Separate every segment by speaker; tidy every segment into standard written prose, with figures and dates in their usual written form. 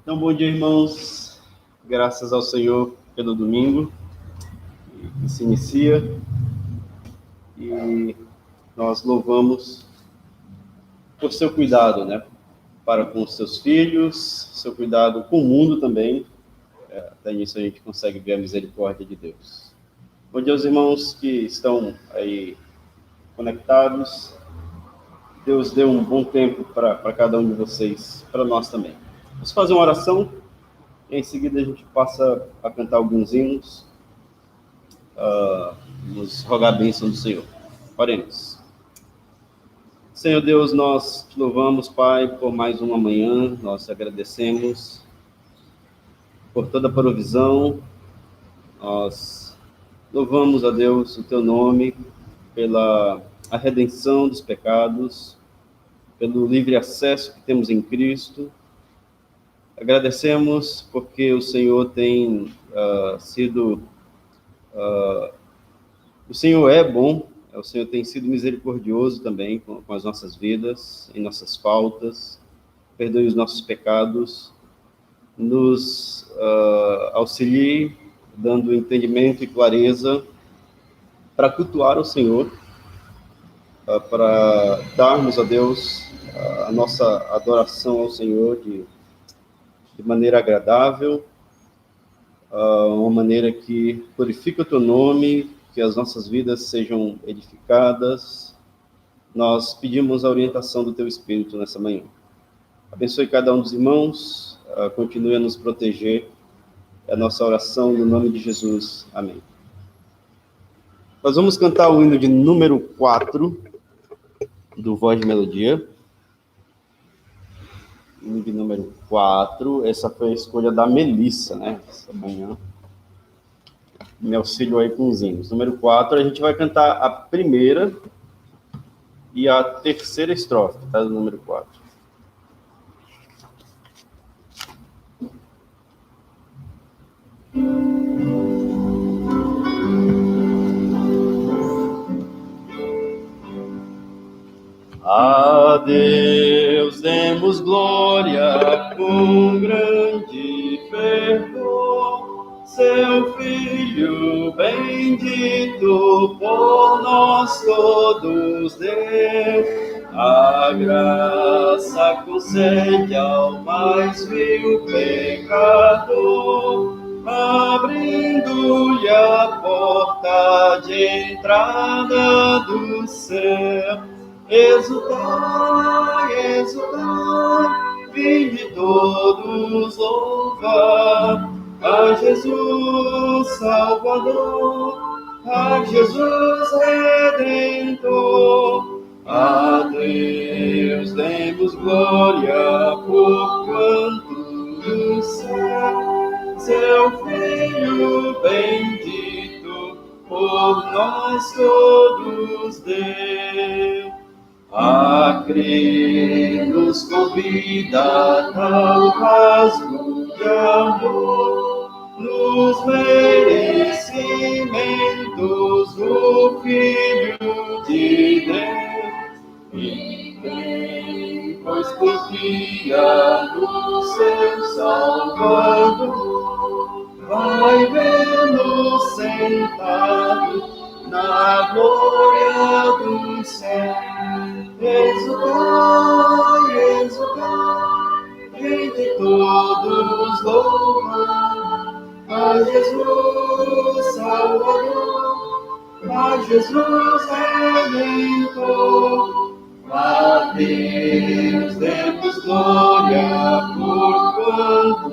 Speaker 1: Então, bom dia, irmãos. Graças ao Senhor pelo domingo que se inicia e nós louvamos por seu cuidado, né? Para com os seus filhos, seu cuidado com o mundo também. Até nisso a gente consegue ver a misericórdia de Deus. Bom dia aos irmãos que estão aí conectados. Deus deu um bom tempo para cada um de vocês, para nós também. Vamos fazer uma oração e em seguida a gente passa a cantar alguns hinos. Nos rogar a bênção do Senhor. Oremos. Senhor Deus, nós te louvamos, Pai, por mais uma manhã, nós te agradecemos por toda a provisão, nós louvamos a Deus o teu nome pela a redenção dos pecados, pelo livre acesso que temos em Cristo. Agradecemos porque o Senhor tem sido... o Senhor é bom, o Senhor tem sido misericordioso também com as nossas vidas, em nossas faltas, perdoe os nossos pecados, nos auxilie, dando entendimento e clareza para cultuar o Senhor, para darmos a Deus a nossa adoração ao Senhor de maneira agradável, uma maneira que glorifica o teu nome, que as nossas vidas sejam edificadas. Nós pedimos a orientação do teu Espírito nessa manhã. Abençoe cada um dos irmãos, continue a nos proteger. É a nossa oração no nome de Jesus. Amém. Nós vamos cantar o hino de número 4 do Voz de Melodia. Hino de número 4. Essa foi a escolha da Melissa, né? Essa manhã. Me auxílio aí com os hinos. Número 4, a gente vai cantar a primeira e a terceira estrofe, tá? Do número 4. A Deus demos glória com grande fervor, seu Filho bendito por nós todos deu. A graça concede ao mais vil pecador, abrindo-lhe a porta de entrada do céu. Exultai, exultai, vinde todos louvar a Jesus Salvador, a Jesus Redentor. A Deus demos glória por quanto do céu seu Filho bendito por nós todos deu. A crer nos convida tal rasgo de amor, nos merecimentos do Filho de Deus. E quem, pois confia no seu Salvador, vai vê-lo sentado na glória do céu. Exultai, exultai, vinde todos louvar a Jesus Salvador, a Jesus Redentor. A Deus demos glória por quanto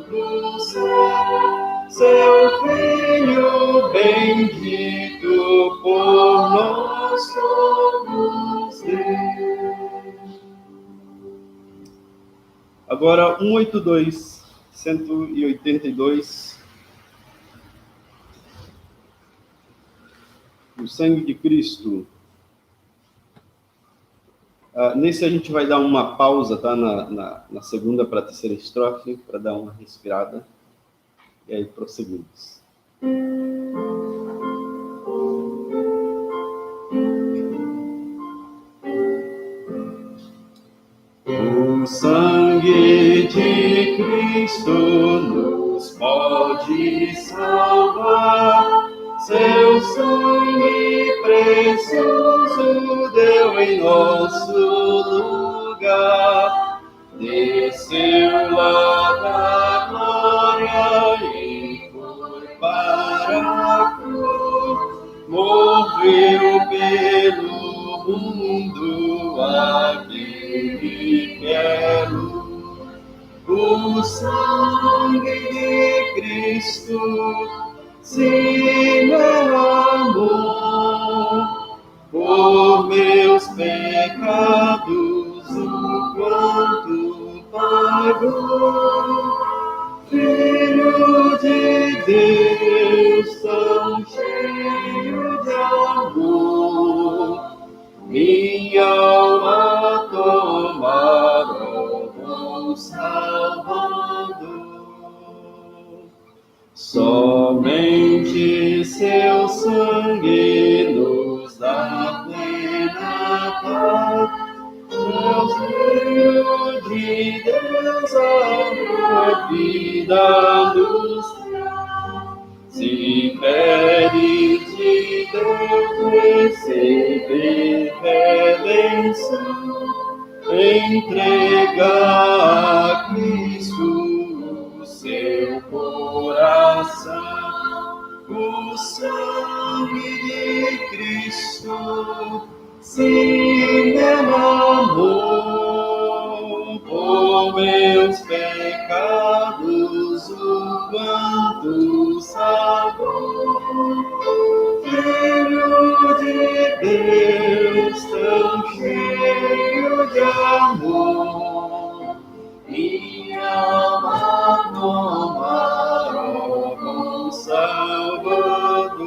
Speaker 1: do céu seu Filho bendito por nós todos deu. Agora 182, 182. O sangue de Cristo. Nesse a gente vai dar uma pausa, tá? Na segunda para a terceira estrofe, para dar uma respirada. E aí prosseguimos. O O sangue de Cristo nos pode salvar. Seu sangue precioso deu em nosso lugar. Desceu lá da glória e foi para a cruz. Morreu pelo mundo aquele que é luz. O sangue de Cristo se derramou por meus pecados, o quanto pagou. Filho de Deus, tão cheio de amor, minha alma tomaram como Salvador. Somente seu sangue nos dá plena paz. Deus Filho de Deus, a vida nos traz. Se pedes de Deus receber redenção, entregar a Cristo o seu coração. O sangue de Cristo se derramou por meus pecados, o quanto salvou. Filho de Deus, tão cheio de amor, minha alma tomaram como Salvador.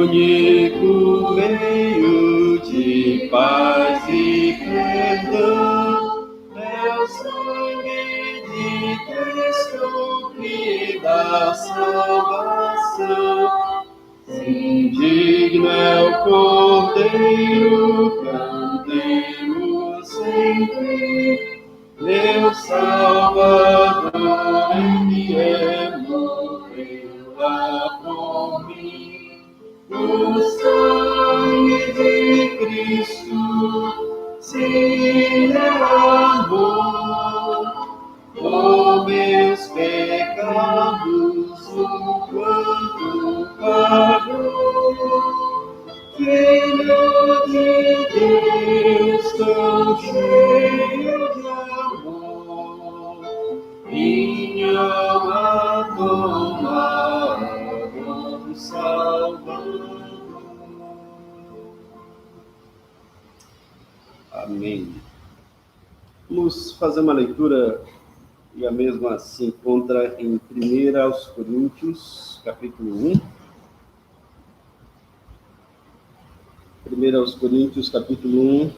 Speaker 1: Único meio de paz e perdão é o sangue de Cristo que dá salvação. Indigno é o Cordeiro, cantemos sempre, meu Salvador, ele morreu lá por mim. O sangue de Cristo se derramou por meus pecados, o quanto pagou. Filho de Deus, tão cheio de amor, minha alma tomaram Salvador. Amém. Vamos fazer uma leitura, e a mesma se encontra em 1 Coríntios, capítulo 1. 1 Coríntios, capítulo 1,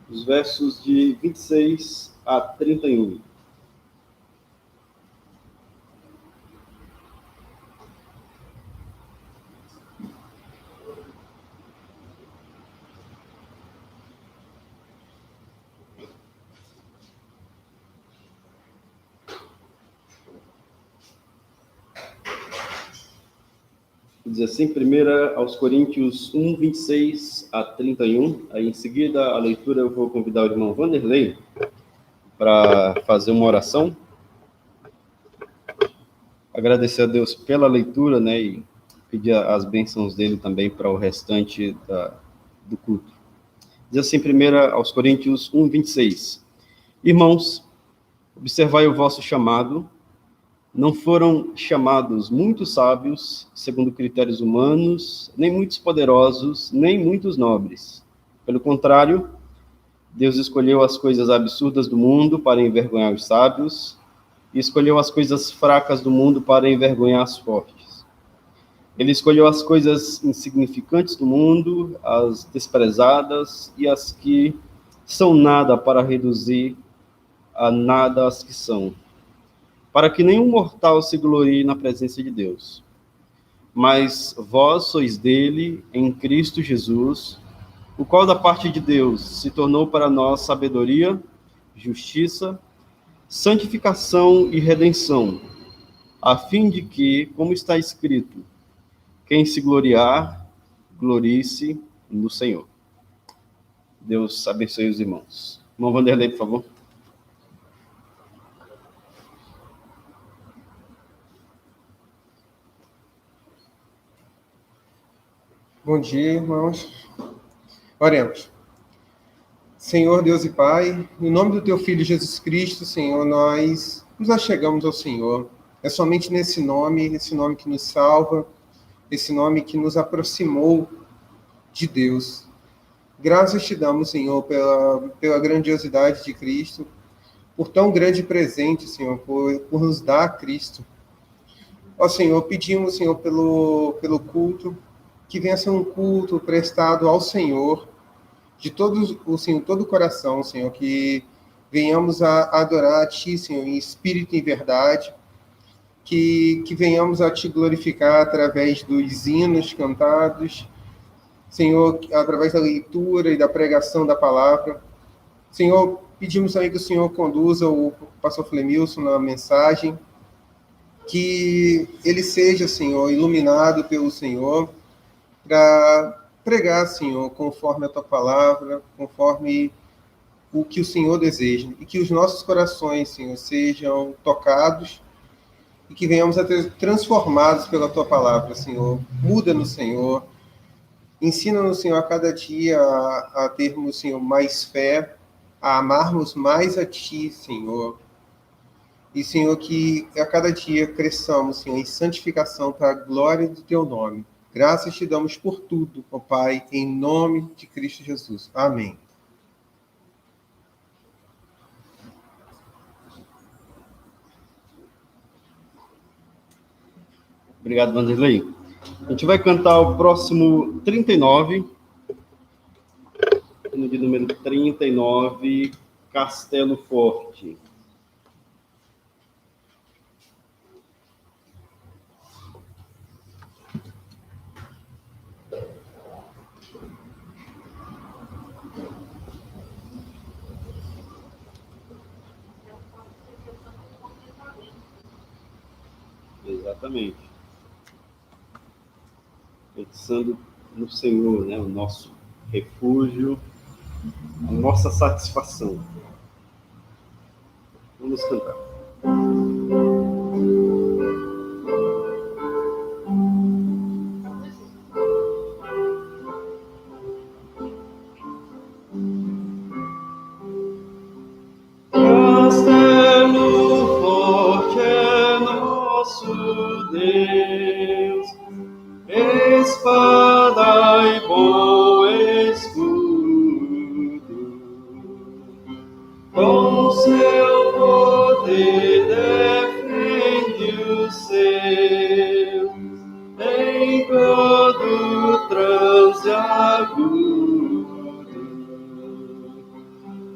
Speaker 1: os versos de 26 a 31. Diz assim, 1 Coríntios 1, 26 a 31. Aí, em seguida, a leitura, eu vou convidar o irmão Vanderlei para fazer uma oração. Agradecer a Deus pela leitura, né, e pedir as bênçãos dele também para o restante do culto. Diz assim, 1 Coríntios 1, 26. Irmãos, observai o vosso chamado. Não foram chamados muitos sábios, segundo critérios humanos, nem muitos poderosos, nem muitos nobres. Pelo contrário, Deus escolheu as coisas absurdas do mundo para envergonhar os sábios, e escolheu as coisas fracas do mundo para envergonhar as fortes. Ele escolheu as coisas insignificantes do mundo, as desprezadas e as que são nada, para reduzir a nada as que são, para que nenhum mortal se glorie na presença de Deus. Mas vós sois dele, em Cristo Jesus, o qual da parte de Deus se tornou para nós sabedoria, justiça, santificação e redenção, a fim de que, como está escrito, quem se gloriar, glorie-se no Senhor. Deus abençoe os irmãos. Irmão Vanderlei, por favor.
Speaker 2: Bom dia, irmãos. Oremos. Senhor, Deus e Pai, no nome do Teu Filho Jesus Cristo, Senhor, nós nos achegamos ao Senhor. É somente nesse nome que nos salva, esse nome que nos aproximou de Deus. Graças te damos, Senhor, pela grandiosidade de Cristo, por tão grande presente, Senhor, por nos dar Cristo. Ó Senhor, pedimos, Senhor, pelo culto, que venha ser um culto prestado ao Senhor, de todo o coração, Senhor, que venhamos a adorar a Ti, Senhor, em espírito e em verdade, que venhamos a Te glorificar através dos hinos cantados, Senhor, através da leitura e da pregação da palavra. Senhor, pedimos também que o Senhor conduza o pastor Flemilson na mensagem, que ele seja, Senhor, iluminado pelo Senhor, para pregar, Senhor, conforme a Tua palavra, conforme o que o Senhor deseja, e que os nossos corações, Senhor, sejam tocados e que venhamos a ser transformados pela Tua palavra, Senhor. Muda-nos, Senhor. Ensina-nos, Senhor, a cada dia a termos, Senhor, mais fé, a amarmos mais a Ti, Senhor. E, Senhor, que a cada dia cresçamos, Senhor, em santificação para a glória do Teu nome. Graças te damos por tudo, ó Pai, em nome de Cristo Jesus. Amém.
Speaker 1: Obrigado, Vanderlei. A gente vai cantar o próximo 39, de número 39, Castelo Forte. Exatamente. Pensando no Senhor, né? O nosso refúgio, a nossa satisfação. Vamos cantar. Castelo forte é nosso Deus, espada e bom escudo, com seu poder defende os seus em todo transe agudo,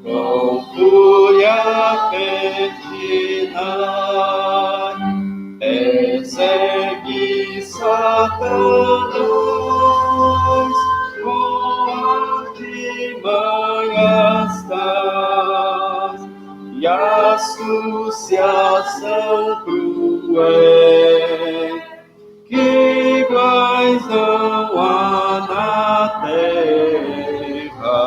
Speaker 1: com fúria pertinaz persegue Satanás, com artimanhas tais e associação cruel, que iguais não há na terra.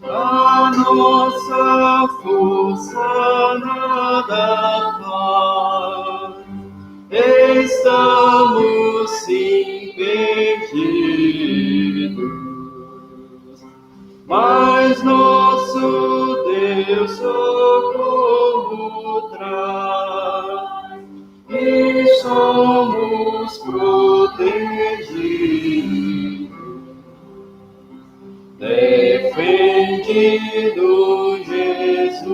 Speaker 1: A nossa força nada faz, estamos impedidos, mas nosso Deus socorro traz, e somos protegidos. Defendido Jesus,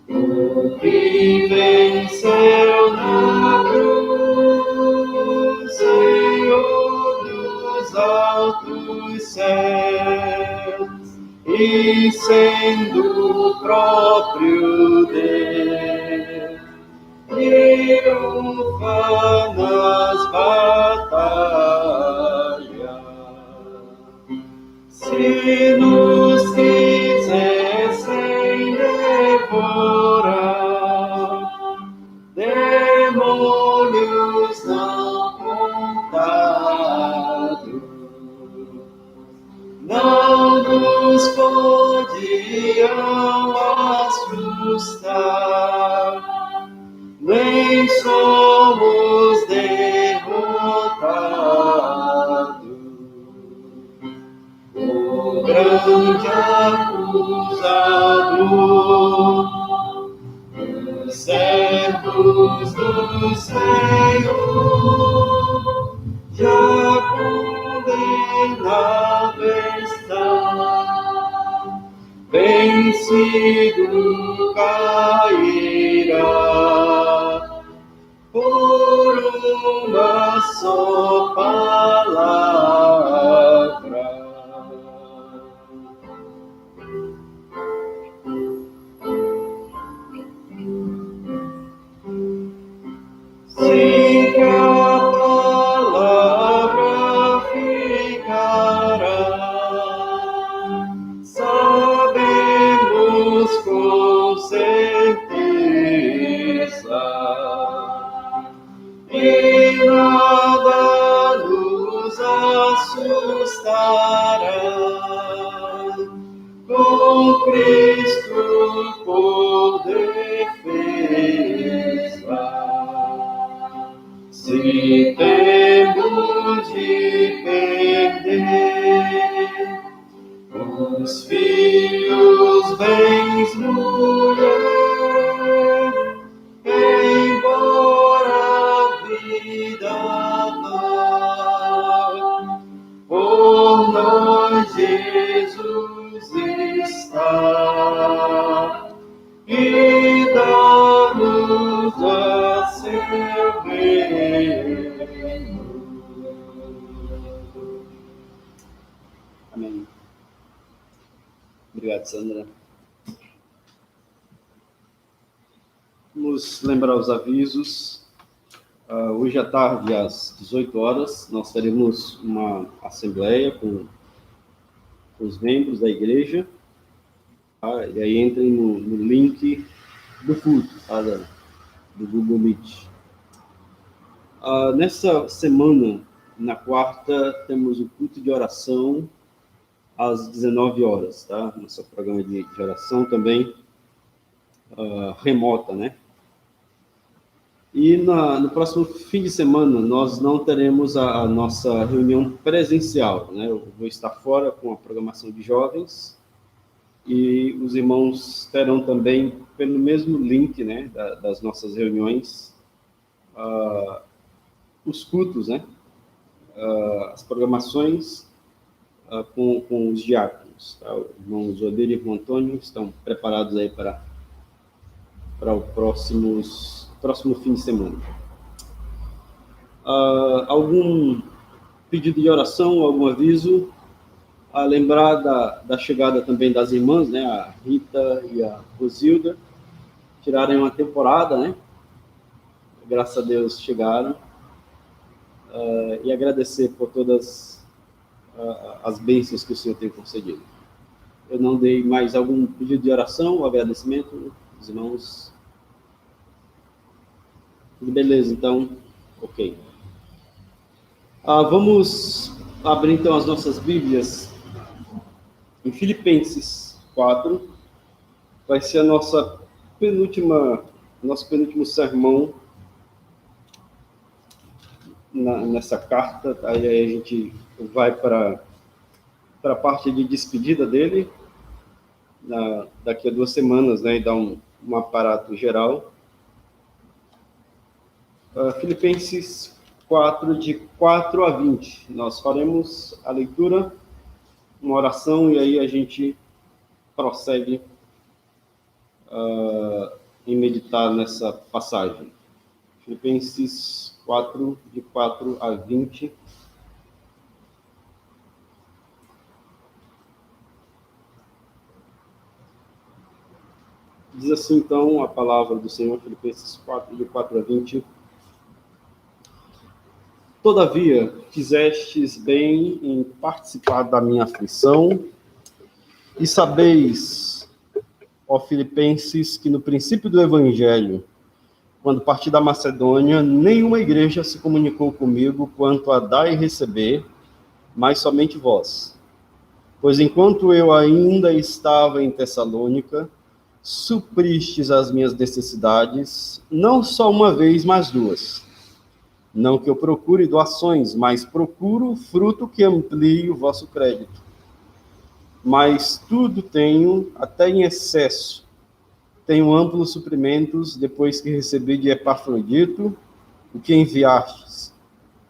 Speaker 1: o que venceu na cruz, Senhor dos altos céus, e sendo o próprio Deus, triunfa nas batalhas. Se nos quisessem devorar, demônios não contados, não nos podiam assustar, nem somos derrotados. O grande acusador, os servos do Senhor, já condenado está, vencido cairá por uma só palavra. Sim, a palavra ficará, sabemos com certeza, e nada nos assustará, com Cristo por defesa. Se temos de perder os filhos, bens, mulher, embora a vida vá, por nós Jesus está, e dá-nos a seu reino. Amém. Obrigado, Sandra. Vamos lembrar os avisos. Hoje à tarde, às 18 horas, nós teremos uma assembleia com os membros da igreja. E aí entrem no link do culto, do Google Meet. Nessa semana, na quarta, temos o culto de oração às 19 horas, tá? Nosso programa de oração também remota, né? E no próximo fim de semana, nós não teremos a nossa reunião presencial, né? Eu vou estar fora com a programação de jovens, e os irmãos terão também, pelo mesmo link, né, das nossas reuniões, os cultos, né, as programações com os diáconos. Tá? O irmão Zodeiro e o irmão Antônio estão preparados aí para o próximo fim de semana. Algum pedido de oração, algum aviso? Lembrar da chegada também das irmãs, né, a Rita e a Rosilda, tiraram uma temporada, né? Graças a Deus chegaram. E agradecer por todas as bênçãos que o Senhor tem concedido. Eu não dei mais algum pedido de oração ou agradecimento, os irmãos? Tudo beleza, então? Ok. Vamos abrir, então, as nossas Bíblias em Filipenses 4, vai ser a nosso penúltimo sermão nessa carta. Aí a gente vai para a parte de despedida dele, daqui a 2 semanas, né, e dar um aparato geral. Filipenses 4, de 4 a 20. Nós faremos a leitura, uma oração, e aí a gente prossegue em meditar nessa passagem. Filipenses 4, de 4 a 20. Diz assim, então, a palavra do Senhor, Filipenses 4, de 4 a 20. Todavia, fizestes bem em participar da minha aflição, e sabeis, ó Filipenses, que no princípio do Evangelho, quando parti da Macedônia, nenhuma igreja se comunicou comigo quanto a dar e receber, mas somente vós. Pois enquanto eu ainda estava em Tessalônica, supristes as minhas necessidades, não só uma vez, mas duas. Não que eu procure doações, mas procuro fruto que amplie o vosso crédito. Mas tudo tenho, até em excesso. Tenho amplos suprimentos, depois que recebi de Epafrodito, o que enviastes,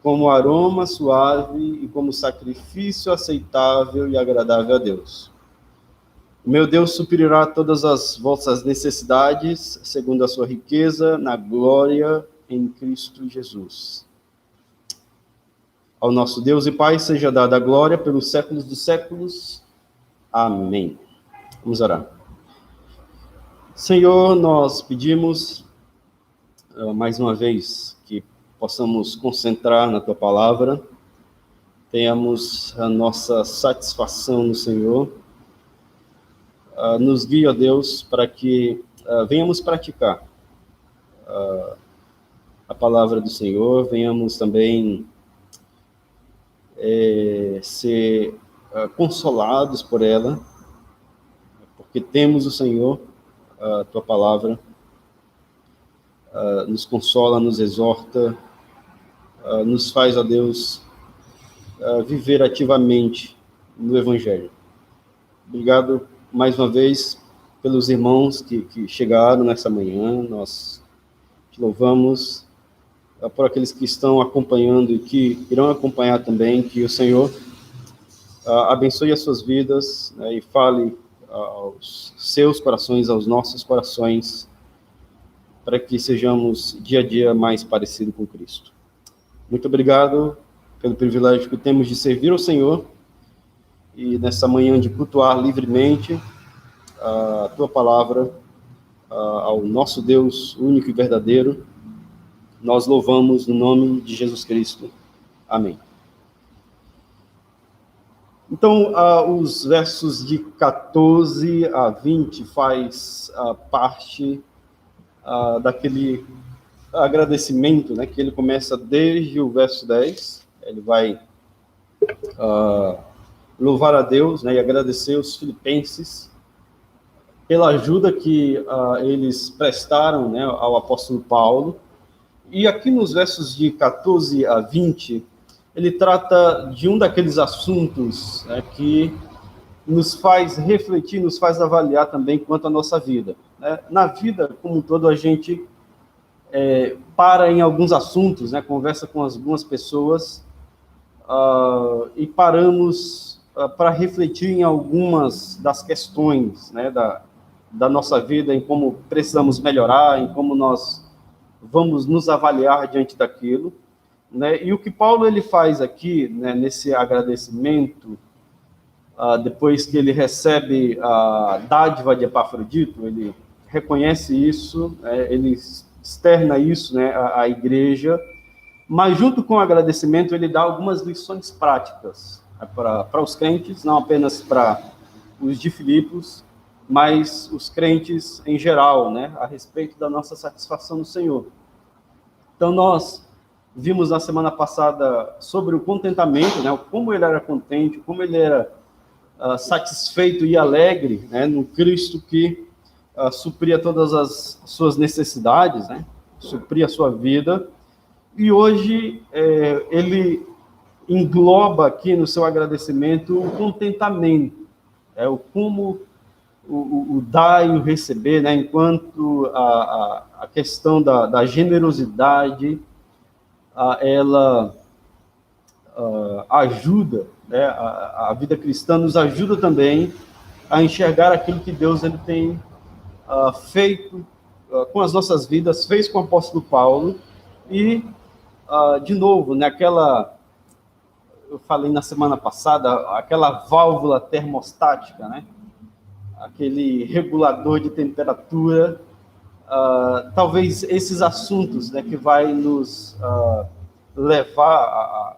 Speaker 1: como aroma suave e como sacrifício aceitável e agradável a Deus. O meu Deus suprirá todas as vossas necessidades, segundo a sua riqueza, na glória em Cristo Jesus. Ao nosso Deus e Pai seja dada a glória pelos séculos dos séculos. Amém. Vamos orar. Senhor, nós pedimos mais uma vez que possamos concentrar na Tua palavra, tenhamos a nossa satisfação no Senhor. Nos guie, ó Deus, para que venhamos praticar a palavra do Senhor, venhamos também ser consolados por ela, porque temos o Senhor, a Tua palavra, nos consola, nos exorta, nos faz, ó Deus, viver ativamente no Evangelho. Obrigado mais uma vez pelos irmãos que chegaram nessa manhã. Nós te louvamos por aqueles que estão acompanhando e que irão acompanhar também, que o Senhor abençoe as suas vidas, né, e fale aos seus corações, aos nossos corações, para que sejamos dia a dia mais parecidos com Cristo. Muito obrigado pelo privilégio que temos de servir ao Senhor e nessa manhã de cultuar livremente a Tua palavra ao nosso Deus único e verdadeiro. Nós louvamos no nome de Jesus Cristo. Amém. Então, os versos de 14 a 20 faz parte daquele agradecimento, né, que ele começa desde o verso 10. Ele vai louvar a Deus, né, e agradecer os filipenses pela ajuda que eles prestaram, né, ao apóstolo Paulo. E aqui nos versos de 14 a 20, ele trata de um daqueles assuntos, né, que nos faz refletir, nos faz avaliar também quanto à nossa vida, né? Na vida como um todo, a gente para em alguns assuntos, né, conversa com algumas pessoas e paramos para refletir em algumas das questões, né, da nossa vida, em como precisamos melhorar, em como nós vamos nos avaliar diante daquilo, né? E o que Paulo ele faz aqui, né, nesse agradecimento, depois que ele recebe a dádiva de Epafrodito, ele reconhece isso, ele externa isso, né, à igreja, mas junto com o agradecimento ele dá algumas lições práticas, né, para os crentes, não apenas para os de Filipos, mas os crentes em geral, né, a respeito da nossa satisfação no Senhor. Então, nós vimos na semana passada sobre o contentamento, né, como ele era contente, como ele era satisfeito e alegre, né, no Cristo que supria todas as suas necessidades, né, supria a sua vida. E hoje ele engloba aqui no seu agradecimento o contentamento, o como o dar e o receber, né, enquanto a questão da generosidade, ela ajuda, né, a vida cristã nos ajuda também a enxergar aquilo que Deus ele tem feito com as nossas vidas, fez com o apóstolo Paulo, e, de novo, né, eu falei na semana passada, aquela válvula termostática, né, aquele regulador de temperatura. Talvez esses assuntos, né, que vai nos levar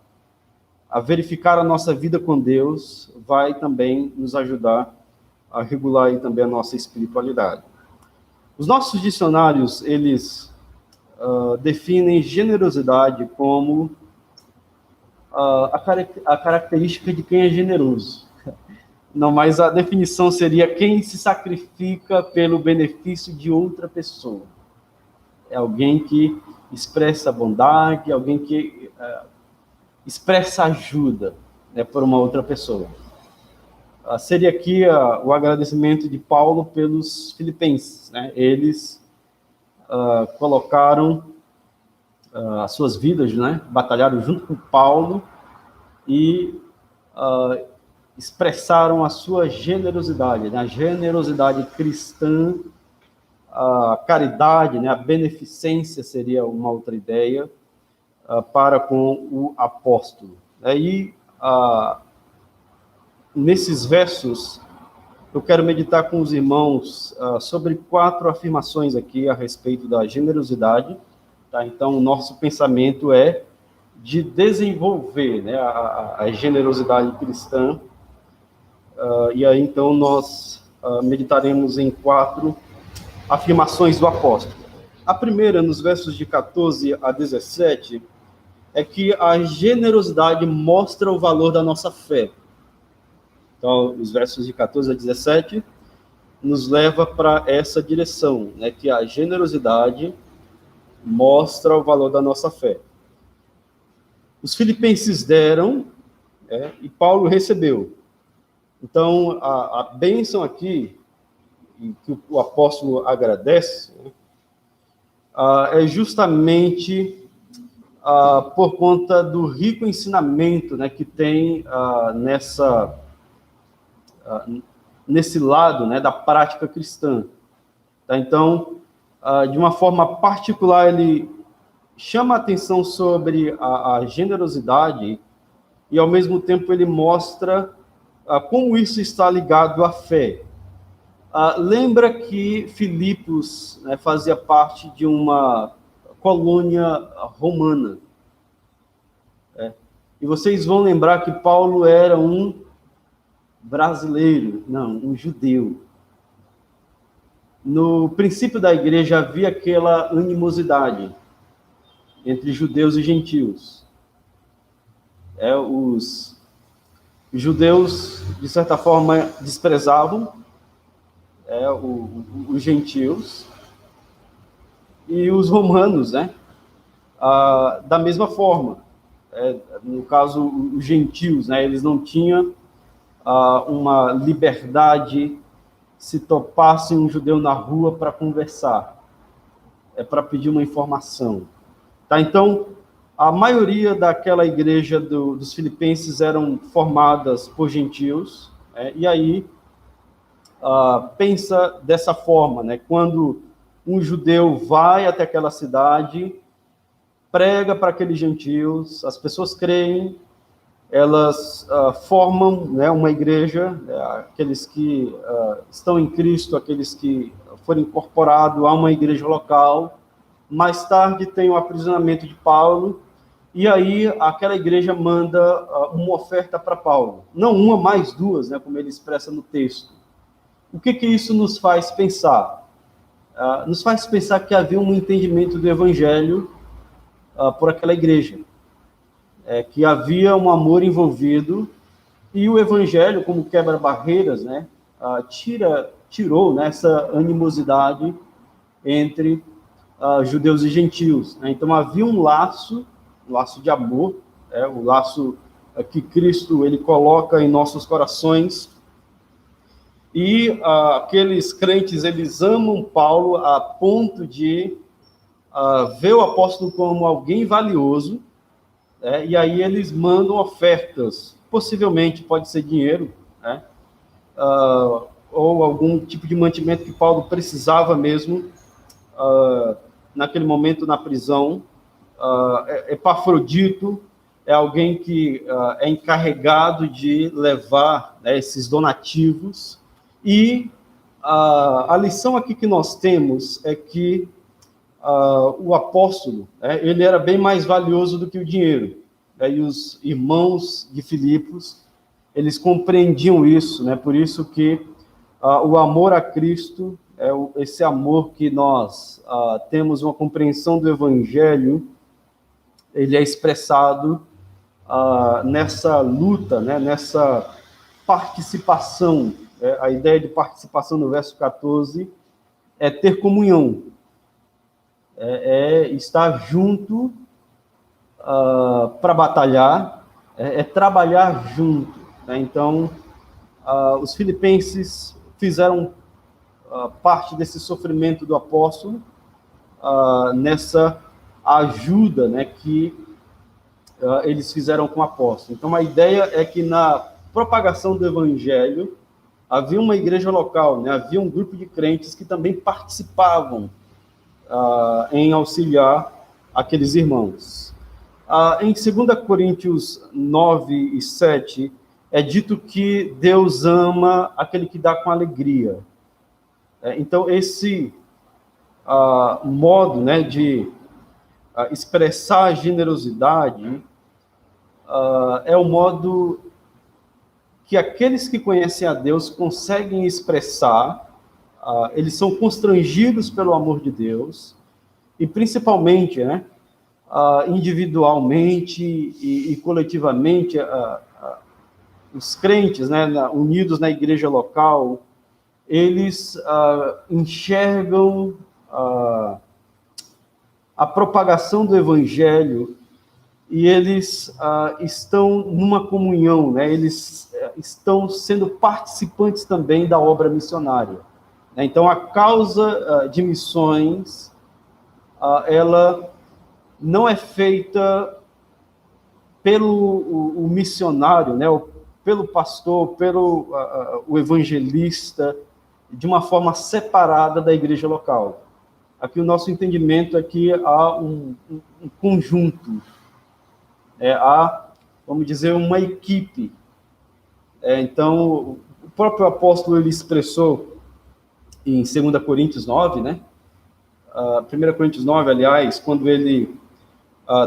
Speaker 1: a verificar a nossa vida com Deus, vai também nos ajudar a regular aí também a nossa espiritualidade. Os nossos dicionários, eles definem generosidade como a característica de quem é generoso. Não, mas a definição seria quem se sacrifica pelo benefício de outra pessoa. É alguém que expressa bondade, alguém que expressa ajuda, né, por uma outra pessoa. Seria aqui o agradecimento de Paulo pelos filipenses, né? Eles colocaram as suas vidas, né? Batalharam junto com Paulo e expressaram a sua generosidade, né? A generosidade cristã, a caridade, né? A beneficência seria uma outra ideia para com o apóstolo. Aí, nesses versos, eu quero meditar com os irmãos sobre 4 afirmações aqui a respeito da generosidade. Tá? Então, o nosso pensamento é de desenvolver, né, a generosidade cristã. E aí, então, nós meditaremos em 4 afirmações do apóstolo. A primeira, nos versos de 14 a 17, é que a generosidade mostra o valor da nossa fé. Então, os versos de 14 a 17 nos leva para essa direção, né, que a generosidade mostra o valor da nossa fé. Os filipenses deram, e Paulo recebeu. Então, a bênção aqui, que o apóstolo agradece, é justamente por conta do rico ensinamento, né, que tem nesse lado, né, da prática cristã. Tá? Então, de uma forma particular, ele chama a atenção sobre a generosidade e, ao mesmo tempo, ele mostra como isso está ligado à fé. Lembra que Filipos, né, fazia parte de uma colônia romana. E vocês vão lembrar que Paulo era um brasileiro, não, um judeu. No princípio da igreja havia aquela animosidade entre judeus e gentios. Os judeus, de certa forma, desprezavam os gentios, e os romanos, né, da mesma forma. No caso, os gentios, né, eles não tinham uma liberdade se topassem um judeu na rua para conversar, para pedir uma informação. Tá? Então, a maioria daquela igreja dos filipenses eram formadas por gentios, e aí pensa dessa forma, né? Quando um judeu vai até aquela cidade, prega para aqueles gentios, as pessoas creem, elas formam, né, uma igreja, aqueles que estão em Cristo, aqueles que foram incorporados a uma igreja local. Mais tarde tem o aprisionamento de Paulo, e aí aquela igreja manda uma oferta para Paulo. Não uma, mais 2, né, como ele expressa no texto. O que isso nos faz pensar? Nos faz pensar que havia um entendimento do evangelho por aquela igreja. Que havia um amor envolvido, e o evangelho, como quebra barreiras, né, tirou, né, essa animosidade entre judeus e gentios. Né? Então havia um laço de amor, o laço que Cristo ele coloca em nossos corações, e aqueles crentes, eles amam Paulo a ponto de ver o apóstolo como alguém valioso. E aí eles mandam ofertas, possivelmente pode ser dinheiro, né? Ou algum tipo de mantimento que Paulo precisava mesmo, naquele momento na prisão. Epafrodito é alguém que é encarregado de levar, né, esses donativos, e a lição aqui que nós temos é que o apóstolo, ele era bem mais valioso do que o dinheiro. E os irmãos de Filipos, eles compreendiam isso, né? Por isso que o amor a Cristo, esse amor que nós temos uma compreensão do Evangelho, ele é expressado nessa luta, né? Nessa participação. A ideia de participação no verso 14 é ter comunhão, estar junto para batalhar, trabalhar junto. Né? Então, os filipenses fizeram parte desse sofrimento do apóstolo, nessa ajuda, né, que eles fizeram com o apóstolo. Então, a ideia é que na propagação do evangelho havia uma igreja local, né, havia um grupo de crentes que também participavam em auxiliar aqueles irmãos. Em 2 Coríntios 9 e 7, é dito que Deus ama aquele que dá com alegria. Então, esse modo, né, de expressar a generosidade é o modo que aqueles que conhecem a Deus conseguem expressar. Eles são constrangidos pelo amor de Deus, e principalmente, né, individualmente e coletivamente, os crentes, né, unidos na igreja local, eles enxergam a propagação do evangelho e eles estão numa comunhão, né, eles estão sendo participantes também da obra missionária. Então, a causa de missões, ela não é feita pelo o missionário, né, pelo pastor, pelo o evangelista, de uma forma separada da igreja local. Aqui o nosso entendimento é que há um conjunto, há, vamos dizer, uma equipe. Então, o próprio apóstolo, ele expressou em 2 Coríntios 9, né? 1 Coríntios 9, aliás, quando ele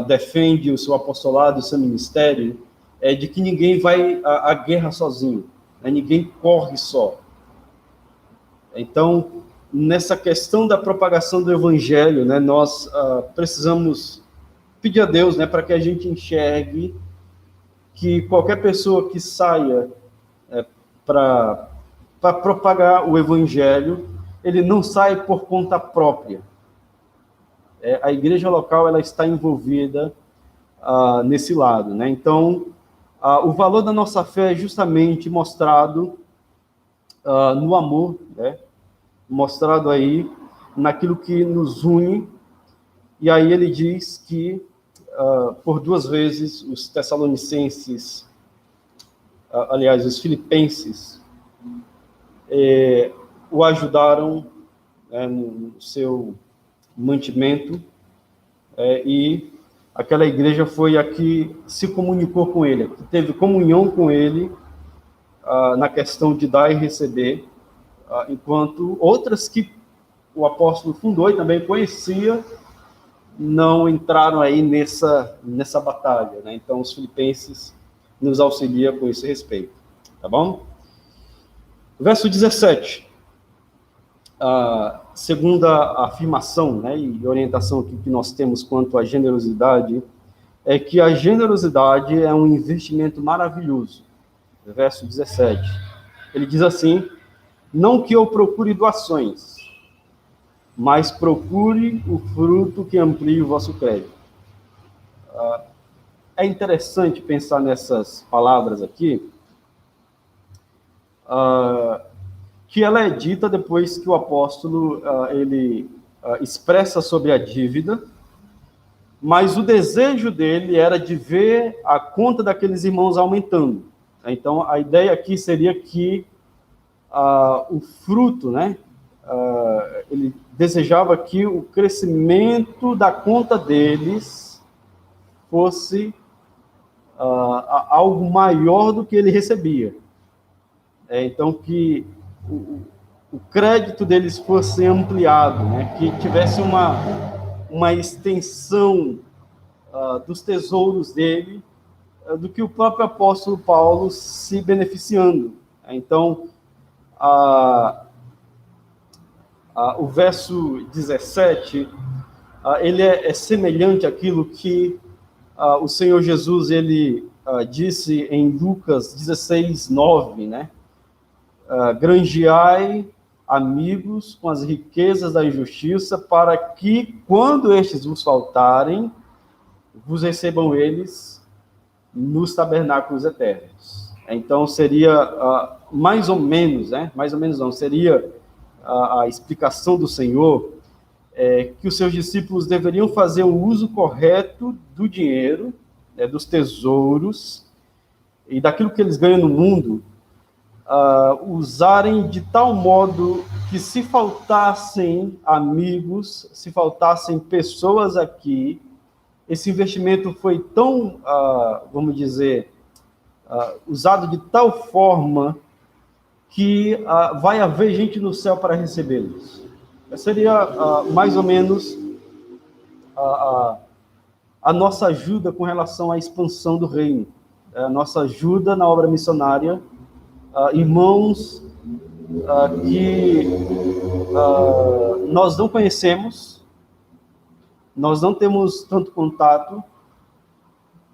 Speaker 1: defende o seu apostolado, o seu ministério, é de que ninguém vai à guerra sozinho, né? Ninguém corre só. Então, nessa questão da propagação do evangelho, né, nós precisamos pedir a Deus, né, para que a gente enxergue que qualquer pessoa que saia para propagar o evangelho, ele não sai por conta própria. A igreja local, ela está envolvida nesse lado, né? Então, o valor da nossa fé é justamente mostrado no amor, né? Mostrado aí naquilo que nos une. E aí ele diz que, por 2 vezes, os tessalonicenses, aliás, os filipenses, o ajudaram, né, no seu mantimento, e aquela igreja foi a que se comunicou com ele, que teve comunhão com ele na questão de dar e receber, enquanto outras que o apóstolo fundou e também conhecia, não entraram aí nessa batalha, né? Então, os filipenses nos auxiliam com esse respeito, tá bom? Verso 17. A segunda afirmação, né, e orientação aqui que nós temos quanto à generosidade, é que a generosidade é um investimento maravilhoso. Verso 17. Ele diz assim: não que eu procure doações, mas procure o fruto que amplie o vosso crédito. É interessante pensar nessas palavras aqui, que ela é dita depois que o apóstolo ele expressa sobre a dívida, mas o desejo dele era de ver a conta daqueles irmãos aumentando. Então, a ideia aqui seria que o fruto, né, ele desejava que o crescimento da conta deles fosse algo maior do que ele recebia. Então, que o crédito deles fosse ampliado, né? Que tivesse uma extensão dos tesouros dele, do que o próprio apóstolo Paulo se beneficiando. Então, o verso 17, ele é semelhante àquilo que o Senhor Jesus ele disse em Lucas 16, 9, né? Granjeai amigos com as riquezas da injustiça, para que, quando estes vos faltarem, vos recebam eles nos tabernáculos eternos. Então, seria mais ou menos, né? Mais ou menos não, seria a explicação do Senhor, que os seus discípulos deveriam fazer o uso correto do dinheiro, dos tesouros, e daquilo que eles ganham no mundo, usarem de tal modo que, se faltassem amigos, se faltassem pessoas aqui, esse investimento foi tão, vamos dizer, usado de tal forma que vai haver gente no céu para recebê-los. Seria mais ou menos a nossa ajuda com relação à expansão do reino, a nossa ajuda na obra missionária, irmãos que nós não conhecemos, nós não temos tanto contato,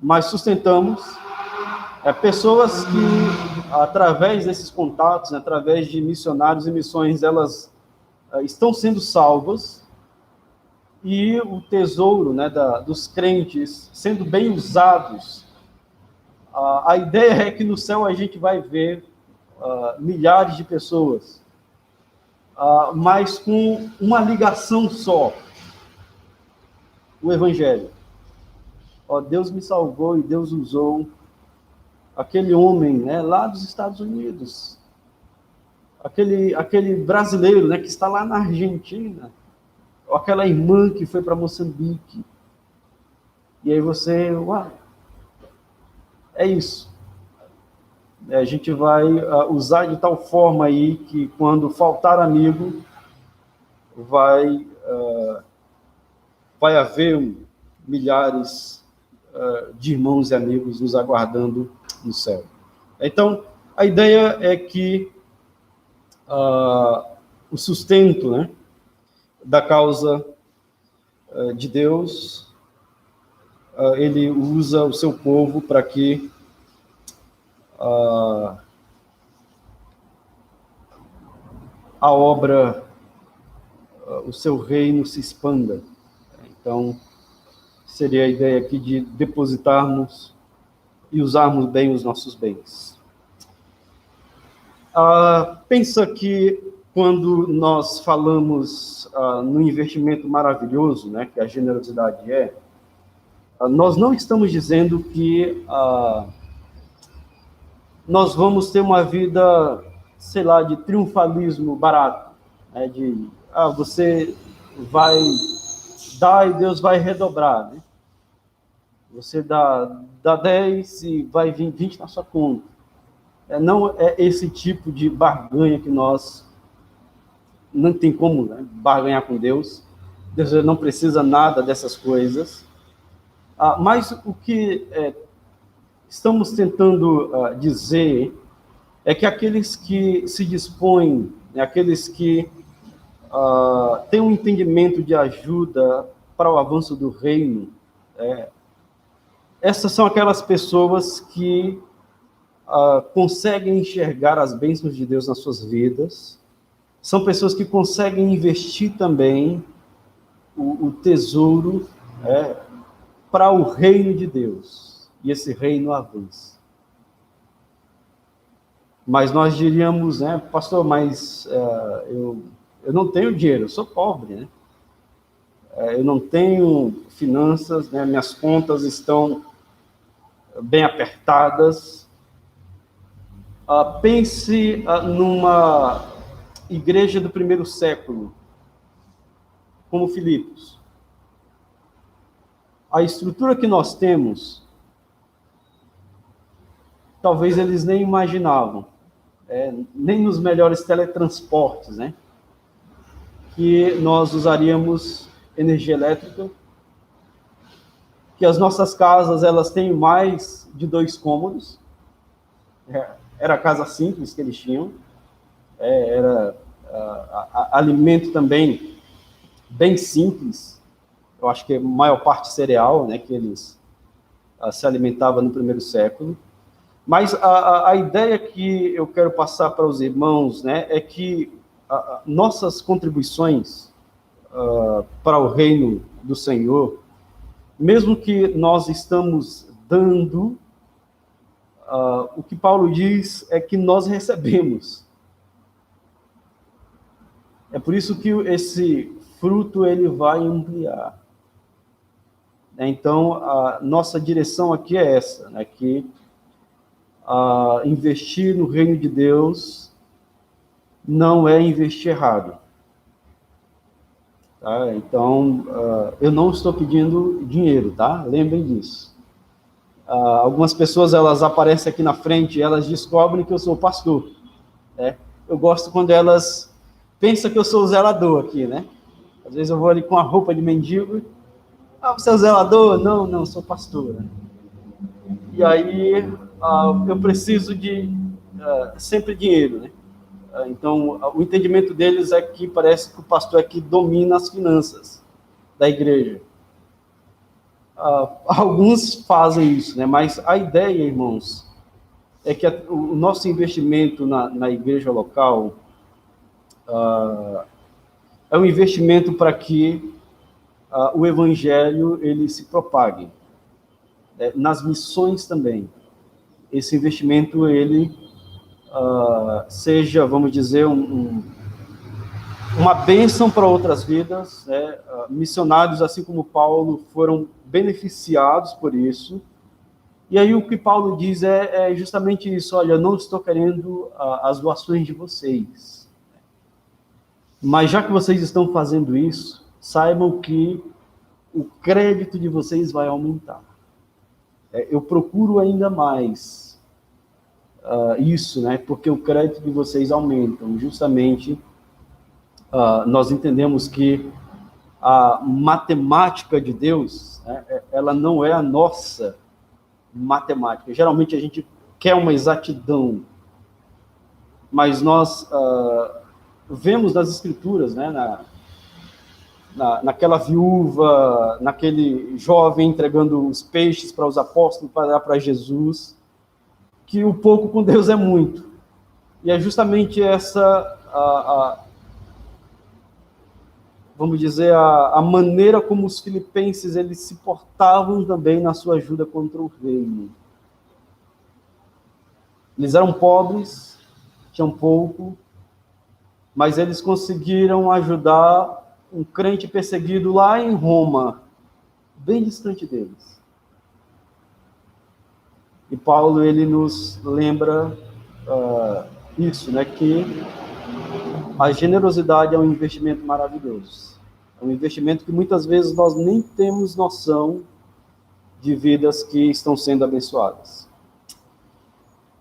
Speaker 1: mas sustentamos pessoas que, através desses contatos, né, através de missionários e missões, elas estão sendo salvas, e o tesouro, né, dos crentes sendo bem usados. A ideia é que no céu a gente vai ver milhares de pessoas, mas com uma ligação só: o Evangelho. Deus me salvou e Deus usou aquele homem, né, lá dos Estados Unidos, aquele brasileiro, né, que está lá na Argentina, ou aquela irmã que foi para Moçambique. E aí você, é isso. A gente vai usar de tal forma aí que, quando faltar amigo, vai haver milhares de irmãos e amigos nos aguardando no céu. Então, a ideia é que o sustento, né, da causa de Deus, ele usa o seu povo para que a obra, o seu reino se expanda. Então, seria a ideia aqui de depositarmos e usarmos bem os nossos bens. Pensa que, quando nós falamos no investimento maravilhoso, né, que a generosidade nós não estamos dizendo que nós vamos ter uma vida, sei lá, de triunfalismo barato, né, de você vai dar e Deus vai redobrar, né? Você dá 10 e vai vir 20 na sua conta. Não é esse tipo de barganha que nós não tem como, né, barganhar com Deus. Deus não precisa nada dessas coisas. Mas o que estamos tentando dizer é que aqueles que se dispõem, né, aqueles que têm um entendimento de ajuda para o avanço do reino, essas são aquelas pessoas que conseguem enxergar as bênçãos de Deus nas suas vidas, são pessoas que conseguem investir também o tesouro para o reino de Deus, e esse reino avança. Mas nós diríamos, né, pastor, mas eu não tenho dinheiro, eu sou pobre, né? Eu não tenho finanças, né, minhas contas estão bem apertadas. Pense numa igreja do primeiro século, como Filipos. A estrutura que nós temos, talvez eles nem imaginavam nem nos melhores teletransportes, né, que nós usaríamos energia elétrica, que as nossas casas elas têm mais de 2 cômodos, era a casa simples que eles tinham, era alimento também bem simples, eu acho que a maior parte cereal, né, que eles se alimentavam no primeiro século. Mas a ideia que eu quero passar para os irmãos, né, é que nossas contribuições para o reino do Senhor, mesmo que nós estamos dando, o que Paulo diz é que nós recebemos. É por isso que esse fruto ele vai ampliar. Então, a nossa direção aqui é essa, né, que investir no reino de Deus não é investir errado. Tá? Então, eu não estou pedindo dinheiro, tá? Lembrem disso. Algumas pessoas, elas aparecem aqui na frente e elas descobrem que eu sou pastor. Né? Eu gosto quando elas pensam que eu sou o zelador aqui, né? Às vezes eu vou ali com a roupa de mendigo. Você é o zelador? Não, sou pastor. Né? E aí, eu preciso de sempre dinheiro, né? Então, o entendimento deles é que parece que o pastor é que domina as finanças da igreja. Alguns fazem isso, né? Mas a ideia, irmãos, é que o nosso investimento na igreja local é um investimento para que o evangelho ele se propague. Nas missões também. Esse investimento, ele seja, vamos dizer, uma bênção para outras vidas, né? Missionários, assim como Paulo, foram beneficiados por isso. E aí o que Paulo diz é justamente isso: olha, eu não estou querendo as doações de vocês, mas já que vocês estão fazendo isso, saibam que o crédito de vocês vai aumentar. Eu procuro ainda mais isso, né? Porque o crédito de vocês aumenta. Justamente, nós entendemos que a matemática de Deus, né, ela não é a nossa matemática. Geralmente a gente quer uma exatidão, mas nós vemos nas Escrituras, né, naquela viúva, naquele jovem entregando os peixes para os apóstolos, para dar para Jesus, que o pouco com Deus é muito. E é justamente essa, vamos dizer, a maneira como os filipenses eles se portavam também na sua ajuda contra o reino. Eles eram pobres, tinham pouco, mas eles conseguiram ajudar um crente perseguido lá em Roma, bem distante deles. E Paulo, ele nos lembra isso, né, que a generosidade é um investimento maravilhoso. É um investimento que muitas vezes nós nem temos noção de vidas que estão sendo abençoadas.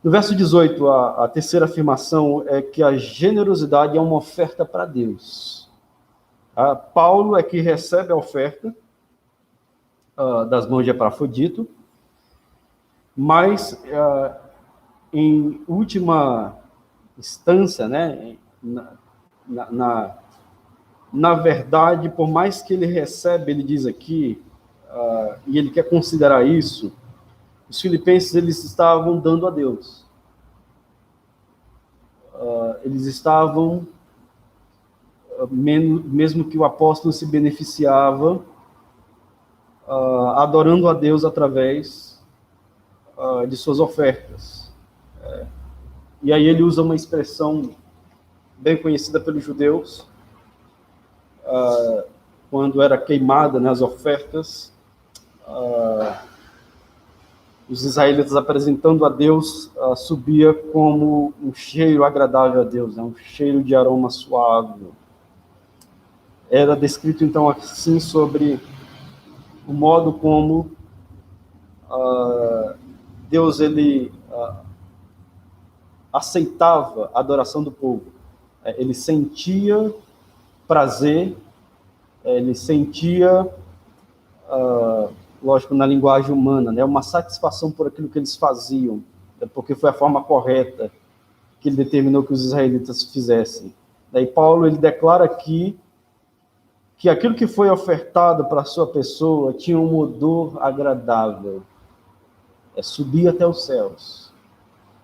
Speaker 1: No verso 18, a terceira afirmação é que a generosidade é uma oferta para Deus. Paulo é que recebe a oferta das mãos de Epafrodito, mas, em última instância, né, na verdade, por mais que ele recebe, ele diz aqui, e ele quer considerar isso, os filipenses eles estavam dando a Deus. Eles estavam, mesmo que o apóstolo se beneficiava, adorando a Deus através de suas ofertas. E aí ele usa uma expressão bem conhecida pelos judeus, quando era queimada, né, as ofertas, os israelitas apresentando a Deus, subia como um cheiro agradável a Deus, né, um cheiro de aroma suave. Era descrito então assim sobre o modo como Deus ele aceitava a adoração do povo. Ele sentia prazer, ele sentia, lógico, na linguagem humana, né, uma satisfação por aquilo que eles faziam, porque foi a forma correta que ele determinou que os israelitas fizessem. E Paulo, ele declara aqui que aquilo que foi ofertado para a sua pessoa tinha um odor agradável, subia até os céus,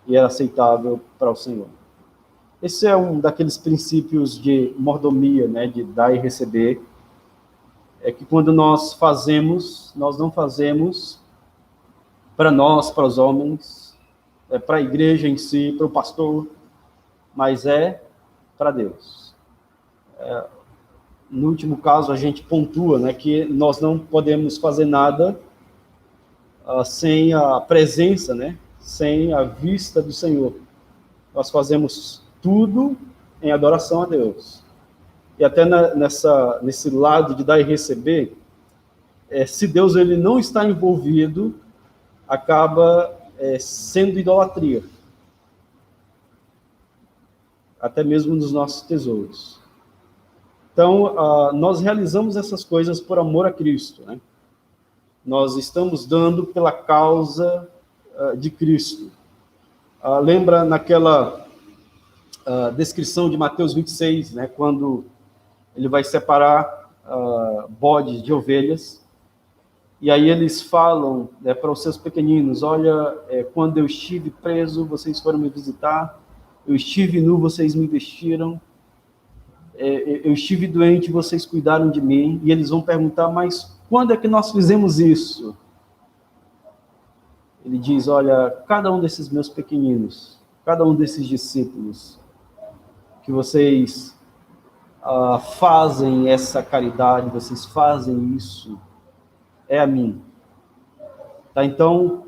Speaker 1: e era aceitável para o Senhor. Esse é um daqueles princípios de mordomia, né, de dar e receber, é que quando nós fazemos, nós não fazemos para nós, para os homens, para a igreja em si, para o pastor, mas é para Deus. No último caso, a gente pontua, né, que nós não podemos fazer nada sem a presença, né, sem a vista do Senhor. Nós fazemos tudo em adoração a Deus. E até nesse lado de dar e receber, se Deus ele não está envolvido, acaba sendo idolatria. Até mesmo nos nossos tesouros. Então, nós realizamos essas coisas por amor a Cristo, né? Nós estamos dando pela causa de Cristo. Lembra naquela descrição de Mateus 26, né, quando ele vai separar bodes de ovelhas, e aí eles falam para os seus pequeninos: olha, quando eu estive preso, vocês foram me visitar, eu estive nu, vocês me vestiram, eu estive doente, vocês cuidaram de mim. E eles vão perguntar: mas quando é que nós fizemos isso? Ele diz: olha, cada um desses meus pequeninos, cada um desses discípulos, que vocês fazem essa caridade, vocês fazem isso, é a mim. Tá? Então,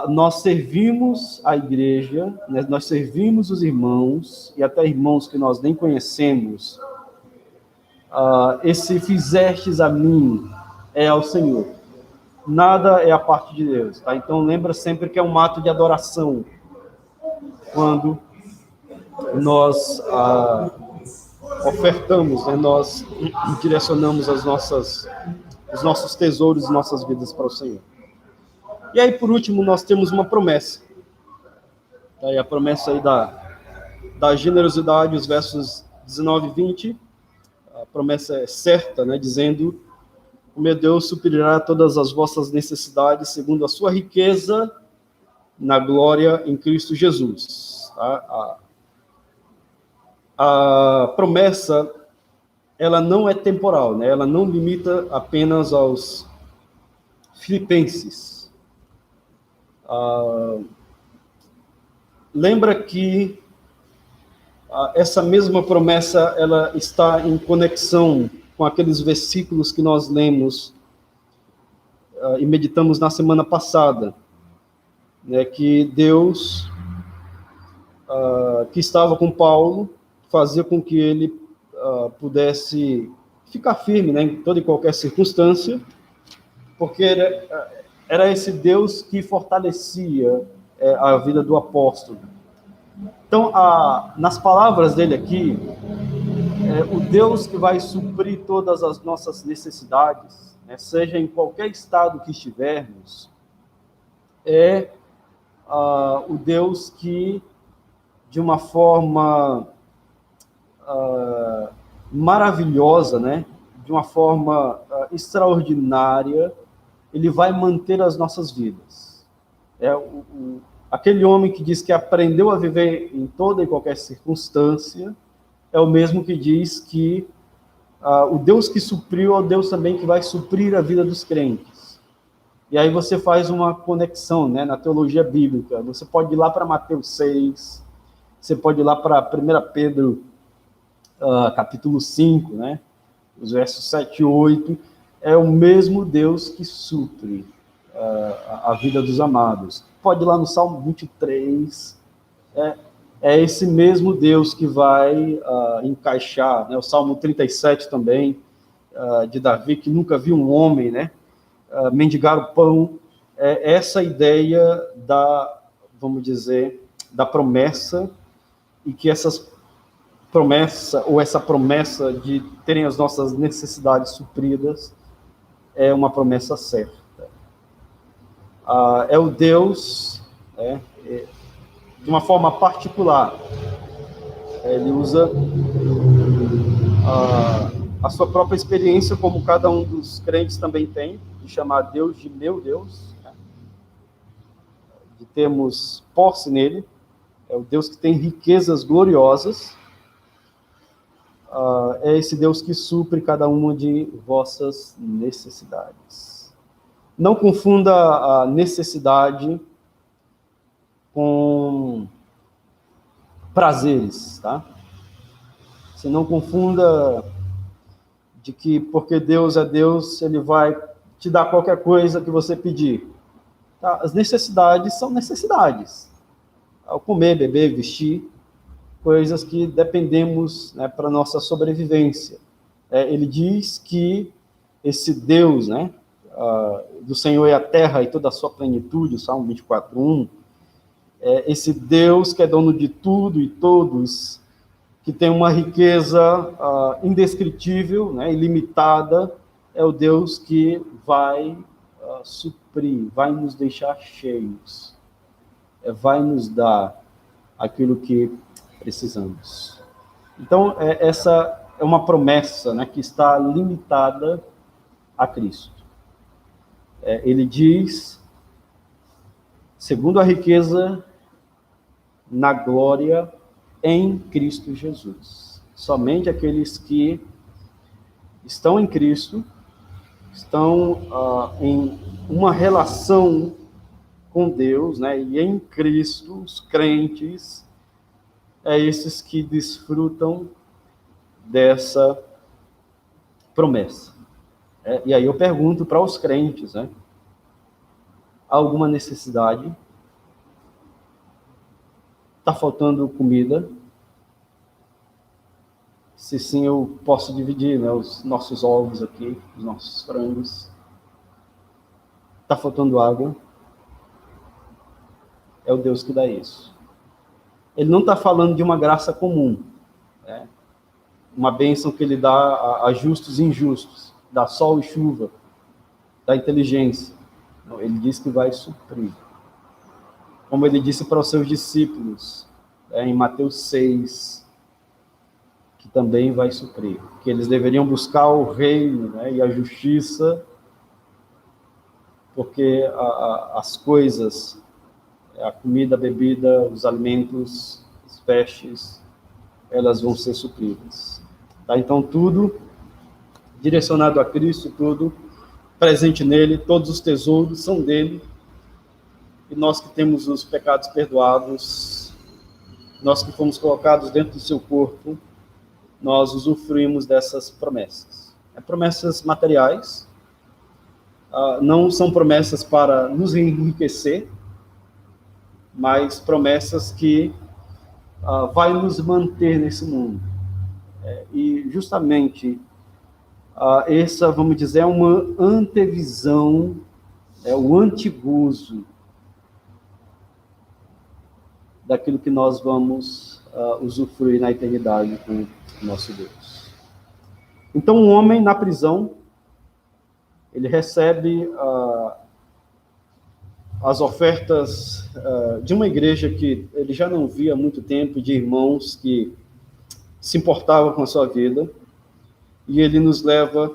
Speaker 1: nós servimos a igreja, né? Nós servimos os irmãos, e até irmãos que nós nem conhecemos. Esse fizestes a mim é ao Senhor. Nada é a parte de Deus. Tá? Então, lembra sempre que é um ato de adoração quando nós ofertamos, né? Nós direcionamos os nossos tesouros, nossas vidas para o Senhor. E aí, por último, nós temos uma promessa. Tá? E a promessa aí da generosidade, os versos 19 e 20, a promessa é certa, né? Dizendo: o meu Deus suprirá todas as vossas necessidades segundo a sua riqueza na glória em Cristo Jesus. Tá? A promessa, ela não é temporal, né? Ela não limita apenas aos filipenses. Lembra que essa mesma promessa, ela está em conexão com aqueles versículos que nós lemos e meditamos na semana passada, né, que Deus, que estava com Paulo, fazia com que ele pudesse ficar firme, né, em toda e qualquer circunstância, porque era esse Deus que fortalecia a vida do apóstolo. Então, nas palavras dele aqui, o Deus que vai suprir todas as nossas necessidades, né, seja em qualquer estado que estivermos, é o Deus que, de uma forma maravilhosa, né, de uma forma extraordinária, ele vai manter as nossas vidas. Aquele homem que diz que aprendeu a viver em toda e qualquer circunstância, é o mesmo que diz que o Deus que supriu é o Deus também que vai suprir a vida dos crentes. E aí você faz uma conexão, né, na teologia bíblica. Você pode ir lá para Mateus 6, você pode ir lá para 1 Pedro, capítulo 5, né, os versos 7 e 8. É o mesmo Deus que supre a vida dos amados. Pode ir lá no Salmo 23, é esse mesmo Deus que vai encaixar, né, o Salmo 37 também, de Davi, que nunca viu um homem, né, mendigar o pão. Essa ideia vamos dizer, da promessa, e que essa promessa de terem as nossas necessidades supridas é uma promessa certa. É o Deus, de uma forma particular, ele usa a sua própria experiência, como cada um dos crentes também tem, de chamar Deus de meu Deus, de termos posse nele. É o Deus que tem riquezas gloriosas. É esse Deus que supre cada uma de vossas necessidades. Não confunda a necessidade com prazeres, tá? Você não confunda de que porque Deus é Deus, ele vai te dar qualquer coisa que você pedir. Tá? As necessidades são necessidades. Ao comer, beber, vestir, coisas que dependemos, né, para a nossa sobrevivência. Ele diz que esse Deus, né, do Senhor é a terra e toda a sua plenitude, o Salmo 24:1, esse Deus que é dono de tudo e todos, que tem uma riqueza indescritível, né, ilimitada, é o Deus que vai suprir, vai nos deixar cheios, vai nos dar aquilo que precisamos. Então, essa é uma promessa, né, que está limitada a Cristo. Ele diz, segundo a riqueza na glória em Cristo Jesus. Somente aqueles que estão em Cristo, estão em uma relação com Deus, né, e em Cristo, os crentes, esses que desfrutam dessa promessa. E aí eu pergunto para os crentes, né, há alguma necessidade? Está faltando comida? Se sim, eu posso dividir, né, os nossos ovos aqui, os nossos frangos. Está faltando água? É o Deus que dá isso. Ele não está falando de uma graça comum, né? Uma bênção que ele dá a justos e injustos, dá sol e chuva, dá inteligência. Não, ele diz que vai suprir. Como ele disse para os seus discípulos, em Mateus 6, que também vai suprir, que eles deveriam buscar o reino, né, e a justiça, porque as coisas, a comida, a bebida, os alimentos, as vestes, elas vão ser supridas. Tá? Então, tudo direcionado a Cristo, tudo presente nele, todos os tesouros são dele, e nós que temos os pecados perdoados, nós que fomos colocados dentro do seu corpo, nós usufruímos dessas promessas. Promessas materiais, não são promessas para nos enriquecer, mas promessas que vai nos manter nesse mundo. E justamente essa, vamos dizer, é uma antevisão, o antegozo daquilo que nós vamos usufruir na eternidade com o nosso Deus. Então, um homem na prisão, ele recebe as ofertas de uma igreja que ele já não via há muito tempo, de irmãos que se importavam com a sua vida, e ele nos leva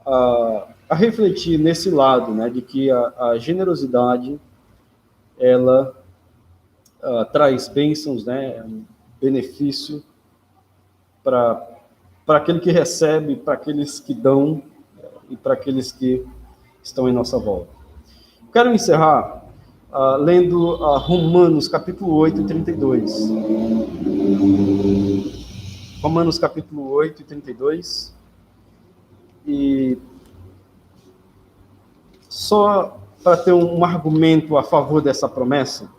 Speaker 1: a refletir nesse lado, né, de que a generosidade, ela traz bênçãos, né, benefício para aquele que recebe, para aqueles que dão e para aqueles que estão em nossa volta. Quero encerrar lendo Romanos capítulo 8, 32. Romanos capítulo 8, 32. E só para ter um argumento a favor dessa promessa,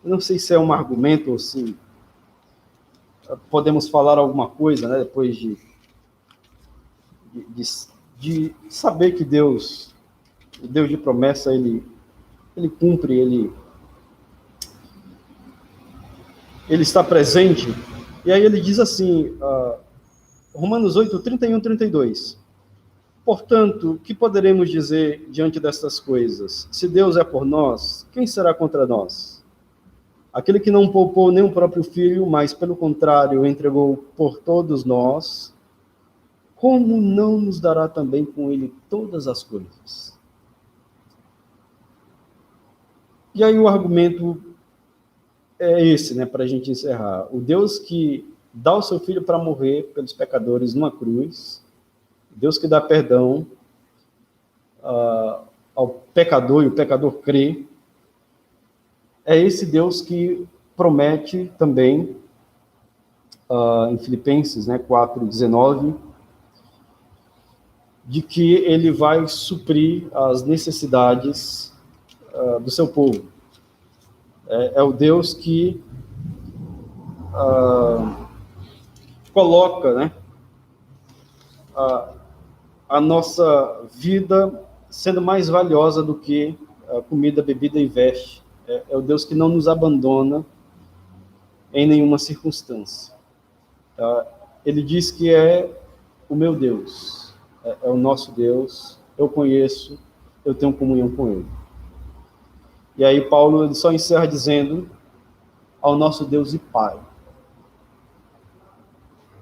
Speaker 1: eu não sei se é um argumento ou se podemos falar alguma coisa, né, depois de saber que Deus, o Deus de promessa, ele cumpre, ele está presente. E aí ele diz assim, Romanos 8, 31, 32. Portanto, que poderemos dizer diante destas coisas? Se Deus é por nós, quem será contra nós? Aquele que não poupou nem o próprio filho, mas, pelo contrário, o entregou por todos nós, como não nos dará também com ele todas as coisas? E aí o argumento é esse, né, para a gente encerrar. O Deus que dá o seu filho para morrer pelos pecadores numa cruz, Deus que dá perdão ao pecador, e o pecador crê, é esse Deus que promete também, em Filipenses, né, 4:19, de que ele vai suprir as necessidades do seu povo. É o Deus que coloca, né, a nossa vida sendo mais valiosa do que a comida, bebida e veste. É o Deus que não nos abandona em nenhuma circunstância. Ele diz que é o meu Deus, é o nosso Deus, eu conheço, eu tenho comunhão com ele. E aí Paulo ele só encerra dizendo ao nosso Deus e Pai,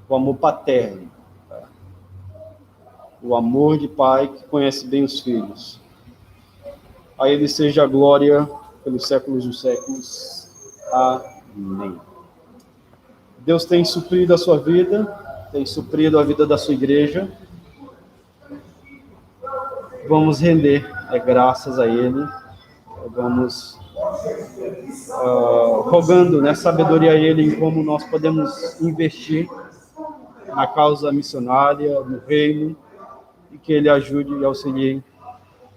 Speaker 1: o amor paterno, o amor de pai que conhece bem os filhos. A ele seja a glória pelos séculos dos séculos. Amém. Deus tem suprido a sua vida, tem suprido a vida da sua igreja. Vamos render graças a ele. Vamos rogando, né, sabedoria a ele em como nós podemos investir na causa missionária, no reino, e que ele ajude e auxilie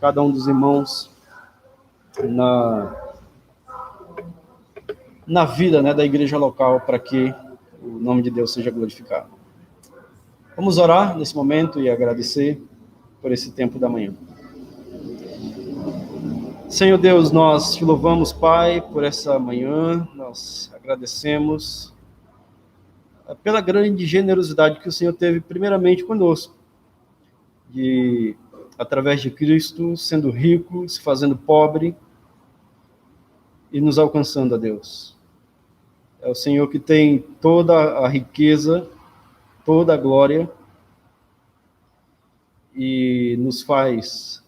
Speaker 1: cada um dos irmãos na vida, né, da igreja local, para que o nome de Deus seja glorificado. Vamos orar nesse momento e agradecer por esse tempo da manhã. Senhor Deus, nós te louvamos, Pai, por essa manhã, nós agradecemos pela grande generosidade que o Senhor teve primeiramente conosco, de, através de Cristo, sendo rico, se fazendo pobre e nos alcançando a Deus. É o Senhor que tem toda a riqueza, toda a glória e nos faz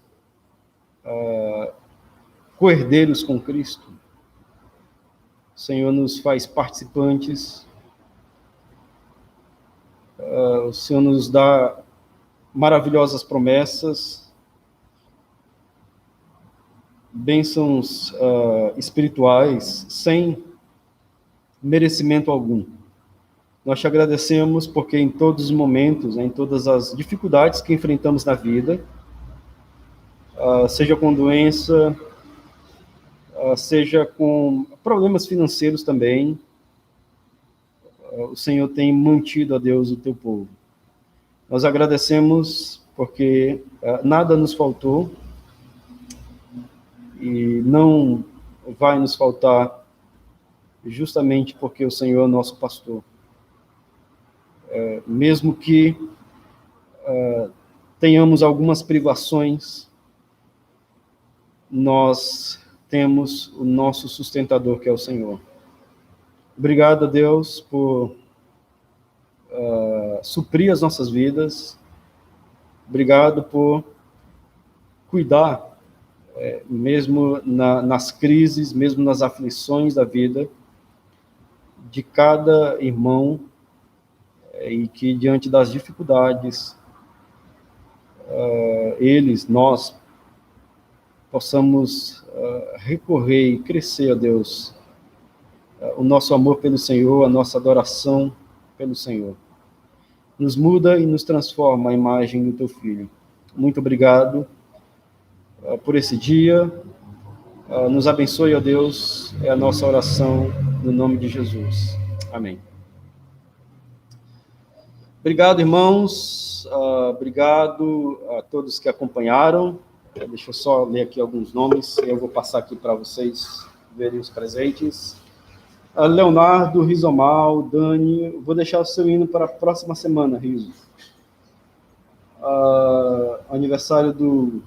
Speaker 1: co-herdeiros com Cristo. O Senhor nos faz participantes. O Senhor nos dá maravilhosas promessas, bênçãos espirituais, sem merecimento algum. Nós te agradecemos porque em todos os momentos, em todas as dificuldades que enfrentamos na vida, seja com doença, seja com problemas financeiros também, o Senhor tem mantido, a Deus, o teu povo. Nós agradecemos porque nada nos faltou e não vai nos faltar justamente porque o Senhor é nosso pastor. Mesmo que tenhamos algumas privações, nós temos o nosso sustentador, que é o Senhor. Obrigado a Deus por suprir as nossas vidas. Obrigado por cuidar, mesmo nas crises, mesmo nas aflições da vida, de cada irmão, e que diante das dificuldades, nós, possamos recorrer e crescer, a Deus, o nosso amor pelo Senhor, a nossa adoração pelo Senhor. Nos muda e nos transforma a imagem do teu Filho. Muito obrigado por esse dia. Nos abençoe, ó Deus, é a nossa oração no nome de Jesus. Amém. Obrigado, irmãos. Obrigado a todos que acompanharam. Deixa eu só ler aqui alguns nomes, eu vou passar aqui para vocês verem os presentes. Leonardo, Rizomal, Dani, vou deixar o seu hino para a próxima semana, Riso. Aniversário do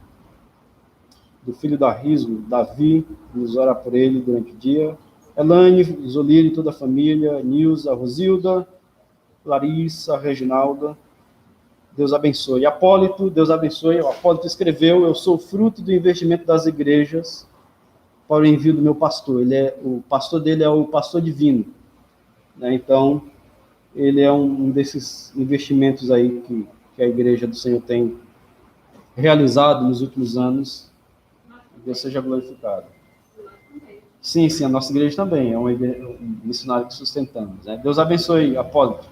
Speaker 1: filho da Riso, Davi, vamos orar por ele durante o dia. Elane, Zoliri, toda a família, Nilza, Rosilda, Larissa, Reginalda, Deus abençoe. Apólito, Deus abençoe. O Apólito escreveu: eu sou fruto do investimento das igrejas para o envio do meu pastor. O pastor dele é o pastor divino, né? Então, ele é um desses investimentos aí que a igreja do Senhor tem realizado nos últimos anos. Deus seja glorificado. Sim, a nossa igreja também é um missionário que sustentamos, né? Deus abençoe, Apólito.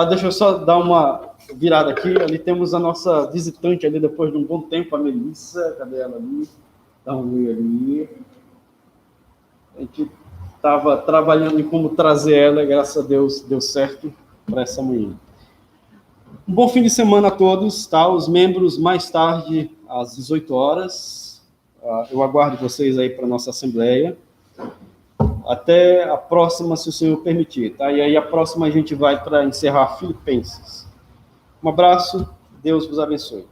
Speaker 1: Deixa eu só dar uma virada aqui. Ali temos a nossa visitante ali depois de um bom tempo, a Melissa. Cadê ela ali? Dá um oi ali. A gente estava trabalhando em como trazer ela, e graças a Deus deu certo para essa manhã. Um bom fim de semana a todos, tá? Os membros mais tarde, às 18 horas. Eu aguardo vocês aí para a nossa assembleia. Até a próxima, se o Senhor permitir, tá? E aí a próxima a gente vai para encerrar Filipenses. Um abraço, Deus vos abençoe.